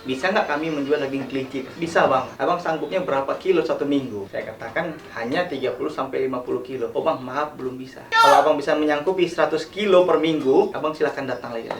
bisa nggak kami menjual daging kelinci? Bisa bang. Abang sanggupnya berapa kilo satu minggu? Saya katakan hanya 30-50 kilo. Oh bang, maaf belum bisa. Kalau abang bisa menyangkupi 100 kilo per minggu, abang silahkan datang lagi.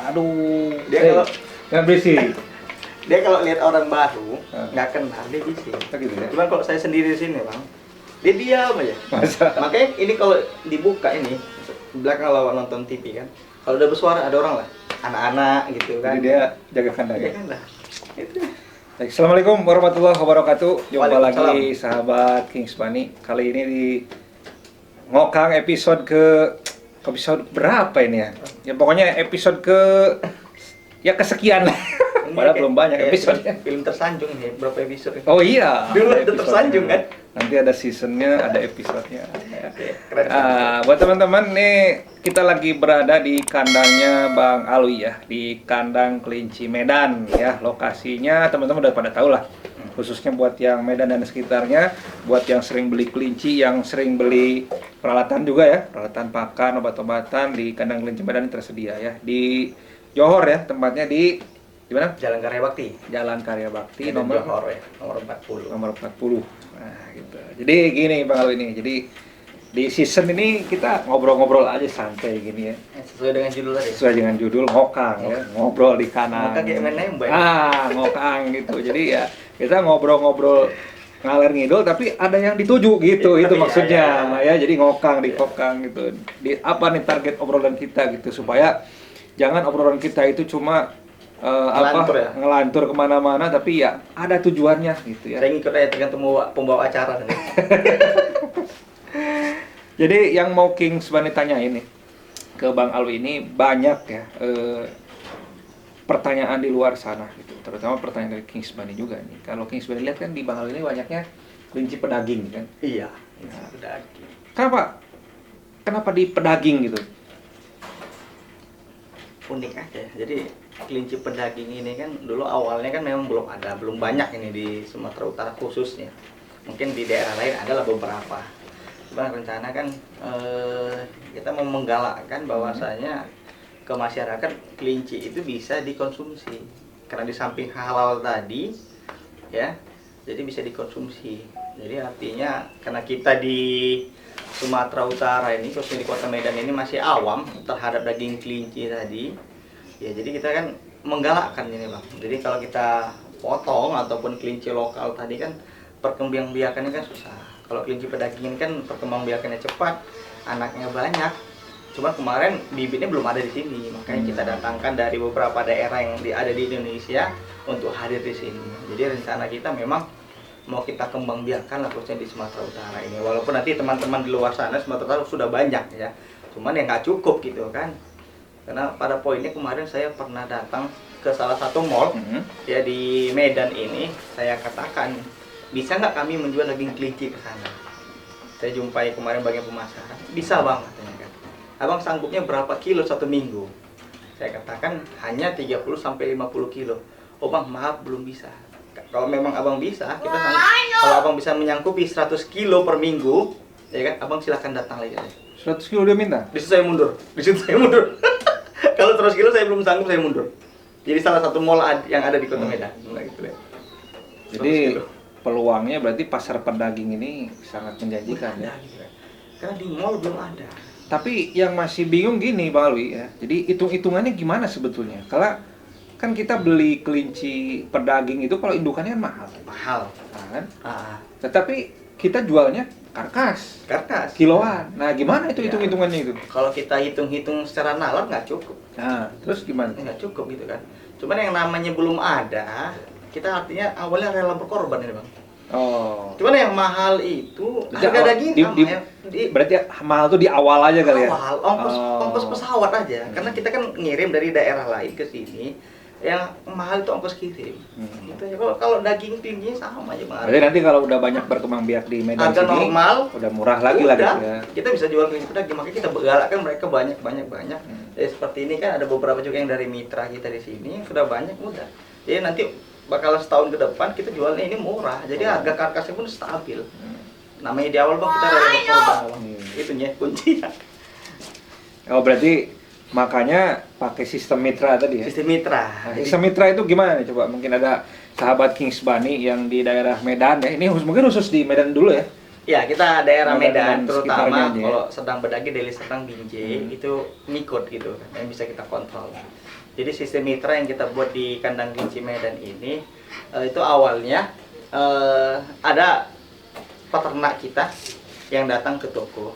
Aduh, Dia kalau berisik. dia kalau lihat orang baru nggak kenal dia bisa. Gitu ya. Cuman kalau saya sendiri di sini bang, dia diam aja. Masa? Makanya ini kalau dibuka ini belakang lawan nonton TV kan, kalau udah bersuara ada orang lah, anak-anak gitu kan. Jadi dia jaga kandang Iya ya. kan lah. Itu. Baik, Assalamualaikum warahmatullahi wabarakatuh. Jumpa Waalaikumsalam. lagi sahabat Kings Bunny. Kali ini di Ngokang episode episode berapa ini ya? Ya pokoknya episode kesekian lah. Ini Padahal kayak- belum banyak kayak episodenya. Film tersanjung nih, berapa episode? Oh iya. Dulu ada ada tersanjung kan? Nanti ada seasonnya, ada episodenya. Keren. Buat teman-teman nih, kita lagi berada di kandangnya Bang Alwi ya, di kandang kelinci Medan ya. Lokasinya teman-teman udah pada tahu lah. Khususnya buat yang Medan dan sekitarnya, buat yang sering beli kelinci, yang sering beli peralatan juga ya, peralatan pakan, obat-obatan di kandang kelinci Medan tersedia ya. Di Johor ya, tempatnya di mana? Jalan Karya Bakti. Jalan Karya Bakti Medan nomor Johor ya, nomor 40. nomor 40. Nah, gitu. Jadi gini Bang Alwi ini. Jadi di season ini kita ngobrol-ngobrol aja santai gini ya. Sesuai dengan judul tadi. Sesuai dengan judul ngokang ya, ngobrol di kanan. Ngokang kayak main nembak. Ngokang gitu. Jadi ya kita ngobrol-ngobrol ngalir ngidul tapi ada yang dituju gitu. Iya, Itu iya, maksudnya iya. ya. Jadi ngokang di kokang gitu. Di apa nih target obrolan kita gitu supaya jangan obrolan kita itu cuma Ngelantur ya? ngelantur kemana-mana tapi ya ada tujuannya gitu ya. Saya ngikut aja tergantung pembawa acara nih. Jadi yang mau Kings Bunny tanya ini ke Bang Alwi ini banyak ya pertanyaan di luar sana gitu, terutama pertanyaan dari Kings Bunny juga nih. Kalau Kings Bunny lihat kan di Bang Alwi ini banyaknya kelinci pedaging kan. Iya. Nah. Udah. Kenapa di pedaging gitu? Unik aja. Jadi kelinci pedaging ini kan dulu awalnya kan memang belum ada, belum banyak ini di Sumatera Utara khususnya. Mungkin di daerah lain adalah beberapa. Cuma rencana kan kita mau menggalakkan bahwasanya ke masyarakat kelinci itu bisa dikonsumsi. Karena di samping halal tadi ya, jadi bisa dikonsumsi. Jadi artinya karena kita di Sumatera Utara ini, khususnya di Kota Medan ini masih awam terhadap daging kelinci tadi. Ya jadi kita kan menggalakkan ini bang. Jadi kalau kita potong ataupun kelinci lokal tadi kan perkembangbiakannya kan susah. Kalau kelinci pedaging kan perkembangbiakannya cepat, anaknya banyak. Cuma kemarin bibitnya belum ada di sini, makanya kita datangkan dari beberapa daerah yang ada di Indonesia untuk hadir di sini. Jadi rencana kita memang mau kita kembangbiakan lah khususnya di Sumatera Utara ini. Walaupun nanti teman-teman di luar sana Sumatera Utara sudah banyak ya, cuman ya nggak cukup gitu kan. Karena pada poinnya kemarin saya pernah datang ke salah satu mall ya di Medan ini, saya katakan bisa nggak kami menjual daging kelinci ke sana. Saya jumpai kemarin bagian pemasaran, bisa bang katanya kan. Abang sanggupnya berapa kilo satu minggu? Saya katakan hanya 30-50 kilo. Oh bang, maaf belum bisa. Kalau memang abang bisa, kita kalau abang bisa menyangkupi 100 kilo per minggu, ya kan, abang silahkan datang lagi. 100 kilo dia minta? Di situ saya mundur. Kalau 100 kilo saya belum sanggup, saya mundur. Jadi salah satu mall yang ada di Kota Medan. Nah, gitu deh. Jadi 100 kilo. peluangnya berarti pasar pedaging ini sangat menjanjikan ya. Ada, gitu kan. Karena di mall belum ada. Tapi yang masih bingung gini Bang Alwi ya. Jadi hitung-hitungannya gimana sebetulnya? Kalau kan kita beli kelinci pedaging itu kalau indukannya kan mahal. Mahal. Kan? Ah, Tetapi kita jualnya karkas, karkas. kiloan. Nah, gimana itu Ya. hitung-hitungannya itu? Kalau kita hitung-hitung secara nalar nggak cukup. Nah, terus gimana? Nggak cukup gitu kan. Cuman yang namanya belum ada, kita artinya awalnya rela berkorban ini bang. Oh. Cuman yang mahal itu Di harga awal- daging berarti mahal tuh di awal aja kali ya? awal, ongkos pesawat aja. Karena kita kan ngirim dari daerah lain ke sini, yang mahal itu ongkos kirim. Gitu ya. Kalau daging tingginya sama aja Bang. Jadi nanti kalau udah banyak berkembang biak di Medan Harga sini, normal udah murah lagi lah gitu ya. kita bisa jual kelinci pedaging, makanya kita galakkan mereka banyak. Jadi seperti ini kan ada beberapa juga yang dari mitra kita di sini sudah banyak mudah. Jadi nanti bakalan setahun ke depan kita jualnya ini murah, jadi harga karkasnya pun stabil. Namanya di awal Bang kita ada korban Bang. Itu ya kuncinya. Oh berarti makanya pakai sistem mitra tadi ya? Sistem mitra. Nah, sistem mitra itu gimana nih coba? Mungkin ada sahabat Kings Bunny yang di daerah Medan ya. Ini mungkin khusus di Medan dulu ya? Ya, kita daerah Medan, Medan terutama sekitarnya kalau sedang Bedagi, Deli Serdang, Binjai itu ngikut gitu kan, yang bisa kita kontrol. Jadi sistem mitra yang kita buat di kandang kelinci Medan ini itu awalnya ada peternak kita yang datang ke toko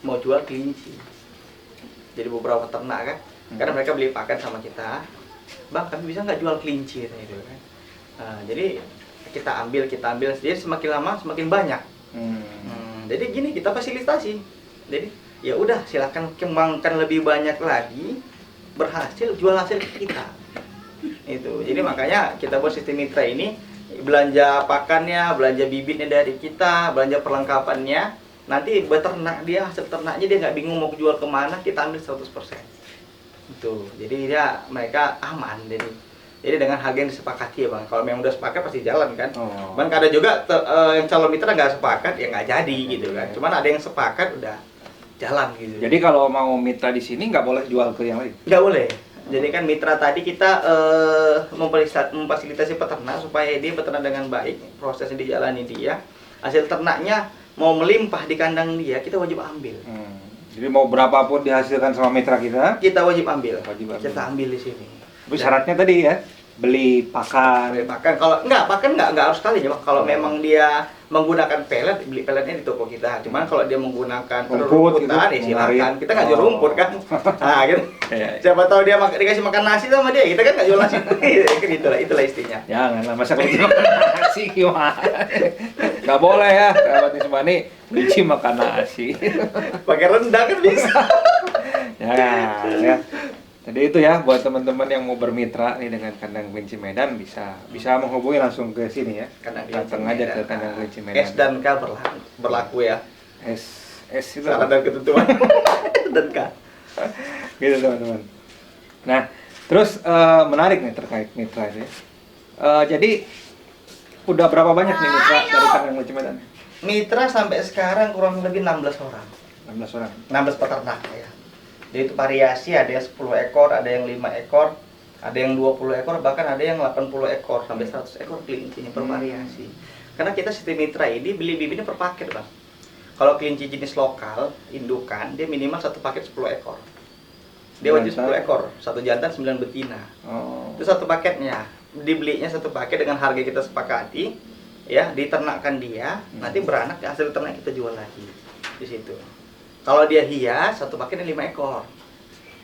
mau jual kelinci. Jadi beberapa peternak kan, karena mereka beli pakan sama kita, Bang kami bisa nggak jual kelinci gitu kan. Jadi kita ambil, jadi semakin lama semakin banyak. Jadi gini kita fasilitasi. Jadi ya udah silakan kembangkan lebih banyak lagi, berhasil jual hasil ke kita. Itu. Jadi makanya kita buat sistem mitra ini, belanja pakannya, belanja bibitnya dari kita, belanja perlengkapannya. Nanti beternak dia, hasil ternaknya dia nggak bingung mau jual kemana, kita ambil 100%. Itu. Jadi dia mereka aman jadi dengan harga yang disepakati ya Bang. Kalau memang udah sepakat pasti jalan kan. Cuman ada juga yang calon mitra nggak sepakat ya nggak jadi gitu kan. Cuman ada yang sepakat udah jalan gitu. Jadi kalau mau mitra di sini nggak boleh jual ke yang lain? Nggak boleh. Jadi kan mitra tadi kita memfasilitasi peternak supaya dia beternak dengan baik, prosesnya dijalani dia. Hasil ternaknya mau melimpah di kandang dia, kita wajib ambil. Jadi mau berapapun dihasilkan sama mitra kita wajib ambil. Kita ambil di sini. Tapi syaratnya tadi ya, beli pakan. Kalau pakan nggak harus sekali ya Bang. Kalau memang dia menggunakan pelet, beli peletnya di toko kita. Cuman kalau dia menggunakan rumput rumputan ya silakan. Kita nggak jual rumput kan. Nah, gitu. Siapa tahu dia dikasih makan nasi sama dia, kita kan nggak jual nasi. Itulah istinya. Janganlah, masa kelinci makan nasi gimana? Nggak boleh ya, sahabat Kings Bunny, kelinci makan nasi. Pakai rendang kan bisa. Ya. Jadi itu ya buat teman-teman yang mau bermitra nih dengan kandang kelinci Medan bisa menghubungi langsung ke sini ya. Datang aja ke kandang kelinci Medan. S dan K berlaku ya. S itu syarat dan ketentuan. Dan K. Gitu teman-teman. Nah, terus menarik nih terkait mitra itu ya. Jadi udah berapa banyak nih mitra dari kandang kelinci Medan? Mitra sampai sekarang kurang lebih 16 orang. 16 orang. 16 peternak ya. Jadi itu variasi, ada yang 10 ekor, ada yang 5 ekor, ada yang 20 ekor, bahkan ada yang 80 ekor sampai 100 ekor kelincinya bervariasi. Karena kita sistem mitra ini beli bibitnya per paket Bang. Kalau kelinci jenis lokal, indukan, dia minimal satu paket 10 ekor. Dia wajib 10 ekor, satu jantan 9 betina. Itu satu paketnya. Dibelinya satu paket dengan harga kita sepakati, ya, diternakkan dia, nanti beranak hasil ternak kita jual lagi di situ. Kalau dia hias, satu paketnya 5 ekor.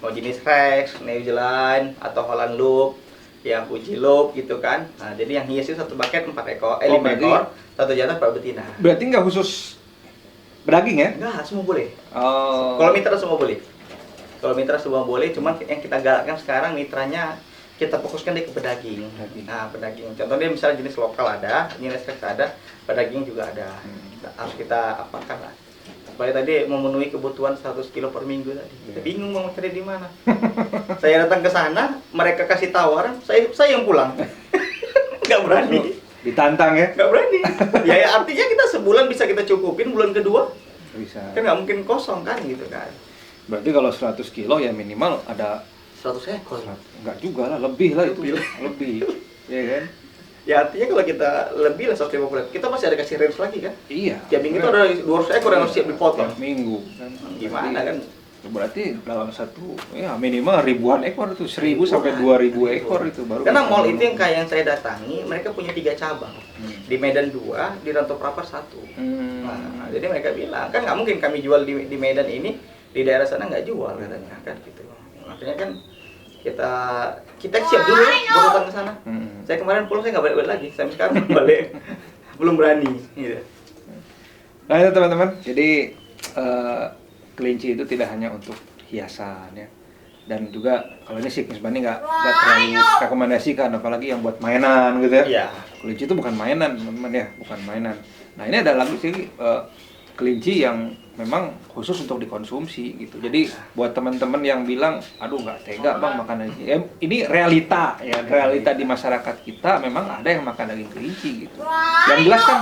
Mau jenis Rex, New Zealand, atau Holland Loop, yang Fuji Loop gitu kan. Nah, jadi yang hias itu satu paket 5 ekor, satu jantan 4 betina. Berarti nggak khusus pedaging ya? Enggak, semua boleh. Kalau mitra semua boleh. Kalau mitra semua boleh, cuman yang kita galakkan sekarang mitranya kita fokuskan dia ke pedaging. Nah, pedaging. Contohnya misalnya jenis lokal ada, jenis Rex ada, pedaging juga ada. Harus kita apakan lah. Supaya tadi memenuhi kebutuhan 100 kilo per minggu tadi. Kita bingung mau cari di mana. Saya datang ke sana, mereka kasih tawaran, saya yang pulang. Nggak berani. Ditantang ya? Nggak berani. Ya artinya kita sebulan bisa kita cukupin, bulan kedua bisa. Kan nggak mungkin kosong kan gitu kan. Berarti kalau 100 kilo ya minimal ada 100 ekor. Enggak juga lah, lebih lah itu. Lebih. Ya kan? Ya artinya kalau kita lebih lah 150, kita masih ada kasih range lagi kan? Iya. Tiap minggu itu ada 200 ekor yang harus siap dipotong. Tiap minggu kan. Gimana kan? Berarti dalam satu ya minimal ribuan ekor itu 1000 sampai 2000 ekor itu baru. Karena mall itu yang kayak yang saya datangi, mereka punya 3 cabang. Di Medan 2, di Rantau Prapat 1. Nah, jadi mereka bilang, kan nggak mungkin kami jual di Medan ini, di daerah sana nggak jual katanya kan gitu. Makanya kan kita siap dulu berhutang ke sana. Saya kemarin pulang saya nggak balik lagi, sampai sekarang balik belum berani. Gitu. Nah itu teman-teman, jadi kelinci itu tidak hanya untuk hiasan ya, Dan juga kalau ini sih sebenarnya nggak terlalu rekomendasikan, apalagi yang buat mainan gitu ya. Iya. Kelinci itu bukan mainan teman-teman ya, bukan mainan. Nah ini ada lagi sih kelinci yang memang khusus untuk dikonsumsi gitu. Jadi buat teman-teman yang bilang, aduh nggak tega bang makan daging, ini realita ya, realita di masyarakat kita memang ada yang makan daging kelinci gitu. Yang jelas kan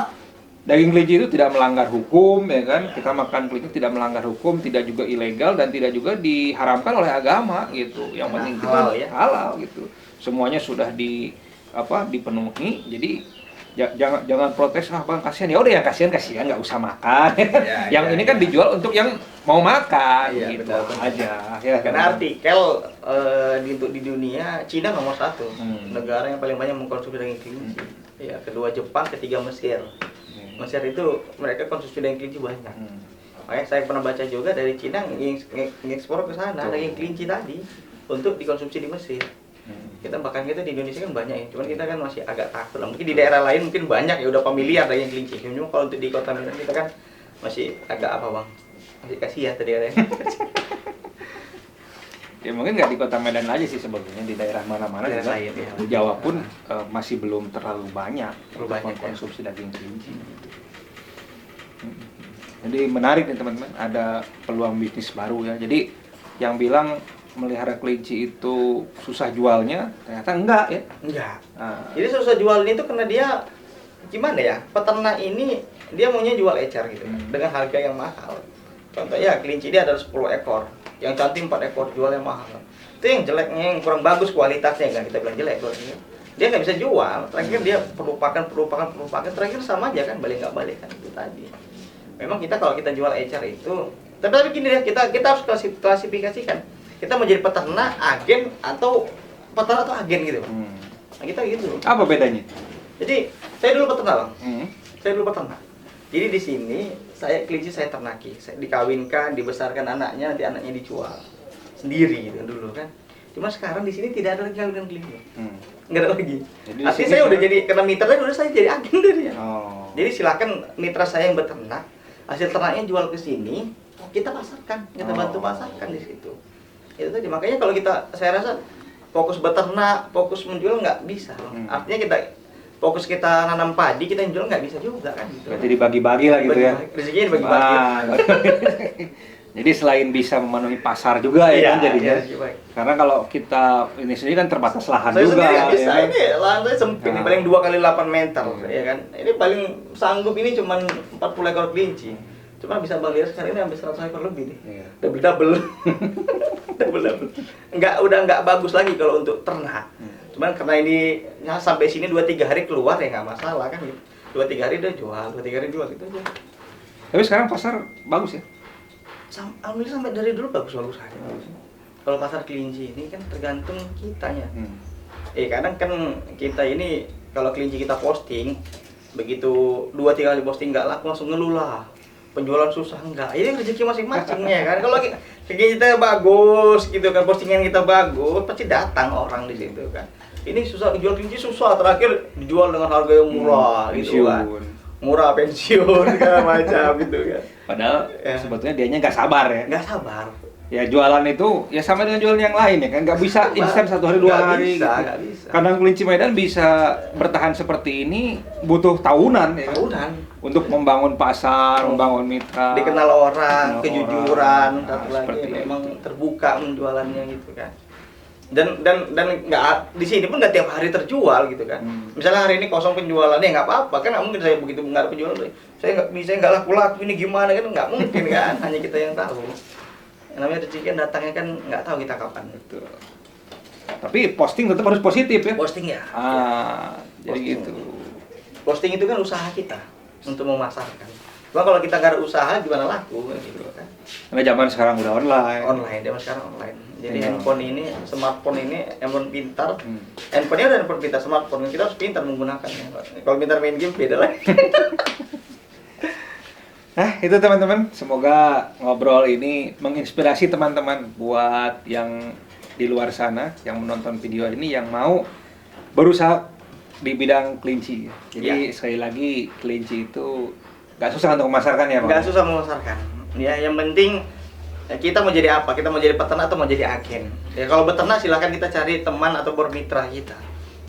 daging kelinci itu tidak melanggar hukum ya kan, kita makan kelinci tidak melanggar hukum, tidak juga ilegal dan tidak juga diharamkan oleh agama gitu. Yang penting itu halal ya, halal gitu. Semuanya sudah dipenuhi. Jadi jangan protes, ah bang kasihan, ya udah ya kasihan nggak usah makan. Yang ini kan dijual untuk yang mau makan gitu benar. Aja ya. Karena artikel di dunia Cina nomor 1 negara yang paling banyak mengkonsumsi daging kelinci. Ya, kedua Jepang, ketiga Mesir. Mesir itu mereka konsumsi daging kelinci banyak. Makanya saya pernah baca juga dari Cina ngekspor ke sana daging kelinci tadi untuk dikonsumsi di Mesir. Kita bahkan kita di Indonesia kan banyak ya, cuman kita kan masih agak takut lah. Mungkin di daerah lain mungkin banyak ya, udah familiar daging kelinci. Cuma kalau untuk di kota Medan kita kan masih agak apa bang, masih kasihan tadi daerahnya. Ya mungkin nggak di kota Medan aja sih sebetulnya, di daerah mana-mana juga. Lain, ya. Di Jawa pun masih belum terlalu banyak konsumsi ya. daging kelinci. Jadi menarik nih teman-teman, ada peluang bisnis baru ya. Jadi yang bilang melihara kelinci itu susah jualnya, ternyata enggak ya. Enggak. Jadi susah jualnya itu karena dia gimana ya? Peternak ini dia maunya jual ecer gitu dengan harga yang mahal. Contohnya kelinci dia ada 10 ekor, yang cantik 4 ekor jualnya mahal. Itu yang jeleknya, yang kurang bagus kualitasnya kan, kita bilang jelek kualitasnya. Dia nggak bisa jual, terakhir dia perlu pakan, terakhir sama aja kan, balik nggak balik kan, itu tadi. Memang kita kalau kita jual ecer itu, tapi gini ya, kita harus klasifikasikan. Kita mau jadi peternak, agen atau peternak atau agen gitu. Nah, kita gitu. Apa bedanya? Jadi saya dulu peternak bang. Saya dulu peternak. Jadi di sini kelinci saya ternaki, saya dikawinkan, dibesarkan anaknya, nanti anaknya dijual sendiri gitu dulu kan. Cuma sekarang di sini tidak ada lagi kawinan kelinci. Nggak ada lagi. Artinya saya udah jadi, karena mitranya udah saya jadi agen dari ya. Jadi silakan mitra saya yang beternak, hasil ternaknya jual ke sini, kita pasarkan, kita bantu pasarkan di situ. Itu tadi, makanya kalau saya rasa fokus beternak, fokus menjual nggak bisa. Artinya fokus kita nanam padi, kita jual nggak bisa juga kan gitu. Berarti dibagi-bagi lah gitu ya. Rezekinya dibagi-bagi. Jadi selain bisa memenuhi pasar juga ya kan jadinya. Karena kalau kita ini sendiri kan terbatas lahan saya juga. Saya sendiri bisa, ya. Ini lahan saya sempit, ini paling 2 kali 8 meter ya kan. Ini paling sanggup ini cuma 40 ekor kelinci. Cuma bisa Bang lihat sekarang ini hampir 100 ekor lebih nih. Double. Udah nggak bagus lagi kalau untuk ternak. Cuman karena ini ya, sampai sini 2-3 hari keluar ya nggak masalah kan gitu. 2-3 hari udah jual, 2-3 hari jual gitu aja. Tapi sekarang pasar bagus ya? Alhamdulillah sampai dari dulu bagus aja. Kalau pasar kelinci ini kan tergantung kitanya. Kadang kan kita ini kalau kelinci kita posting, begitu 2-3 kali posting nggak laku langsung ngeluh lah. Penjualan susah enggak, ini rezeki masing-masing ya kan. Kalau kita bagus gitu kan, postingan kita bagus, pasti datang orang di situ kan. Ini susah, jual kelinci susah, terakhir dijual dengan harga yang murah gitu kan. Murah pensiun segala macam gitu kan. Padahal sebetulnya dianya nggak sabar ya. Nggak sabar. Ya jualan itu ya sama dengan jualan yang lain ya kan, nggak bisa instan 1 hari 2 hari. Nggak bisa. Kandang kelinci Medan bisa bertahan seperti ini butuh tahunan ya. Tahunan. Untuk membangun pasar, membangun mitra, dikenal orang, kejujuran, orang. Satu lagi memang terbuka menjualannya gitu kan. Dan nggak di sini pun nggak tiap hari terjual gitu kan. Misalnya hari ini kosong penjualannya nggak apa-apa kan, nggak mungkin saya begitu nggak ada penjualan, saya nggak laku ini gimana kan, nggak mungkin kan. Hanya kita yang tahu. Yang namanya rezeki kan datangnya kan nggak tahu kita kapan. Betul. Tapi posting tetap harus positif ya. Posting ya. Jadi gitu. Posting itu kan usaha kita untuk memasarkan. Cuma kalau kita nggak ada usaha gimana laku gitu kan. Karena zaman sekarang udah online. Zaman sekarang online. Jadi smartphone ini handphone pintar. Handphonenya udah handphone pintar, smartphone kita harus pintar menggunakannya. Kalau pintar main game beda lagi. Nah, itu teman-teman, semoga ngobrol ini menginspirasi teman-teman buat yang di luar sana yang menonton video ini yang mau berusaha di bidang kelinci. Jadi sekali lagi kelinci itu nggak susah untuk memasarkan ya, Pak? Nggak susah memasarkan. Ya, yang penting Ya, kita mau jadi apa? Kita mau jadi peternak atau mau jadi agen? Ya kalau beternak silakan kita cari teman atau bermitra kita.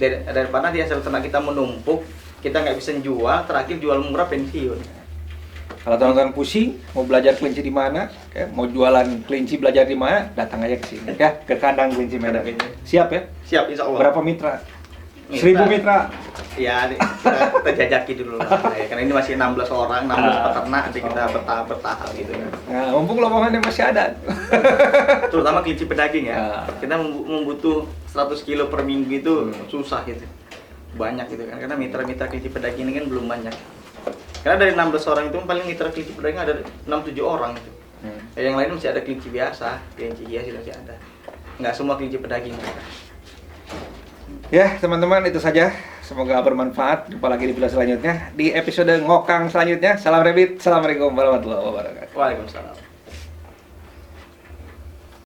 Daripada di hasil ternak kita menumpuk, kita nggak bisa jual, terakhir jual murah pensiun. Kalau teman-teman pusing, mau belajar kelinci di mana, ya, mau jualan kelinci belajar di mana, datang aja ke sini, ya, ke kandang kelinci Medan. Siap ya? Siap, insya Allah. Berapa mitra? 1000 mitra. Ya, kita jajaki dulu lah. Ya, karena ini masih 16 orang, 16 peternak, nanti kita bertahap gitu ya. Nah, mumpung lowongannya masih ada. Terutama kelinci pedaging ya. Ah. Kita membutuh 100 kilo per minggu itu susah gitu. Banyak gitu kan, karena mitra-mitra kelinci pedaging ini kan belum banyak. Karena dari 16 orang itu paling mitra kelinci pedaging ada 6-7 orang gitu. Yang lain masih ada kelinci biasa, kelinci hias itu masih ada. Nggak semua kelinci pedaging mereka. Ya, teman-teman, itu saja. Semoga bermanfaat. Jumpa lagi di video selanjutnya. Di episode ngokang selanjutnya. Salam Rabbit. Assalamualaikum warahmatullahi wabarakatuh. Waalaikumsalam.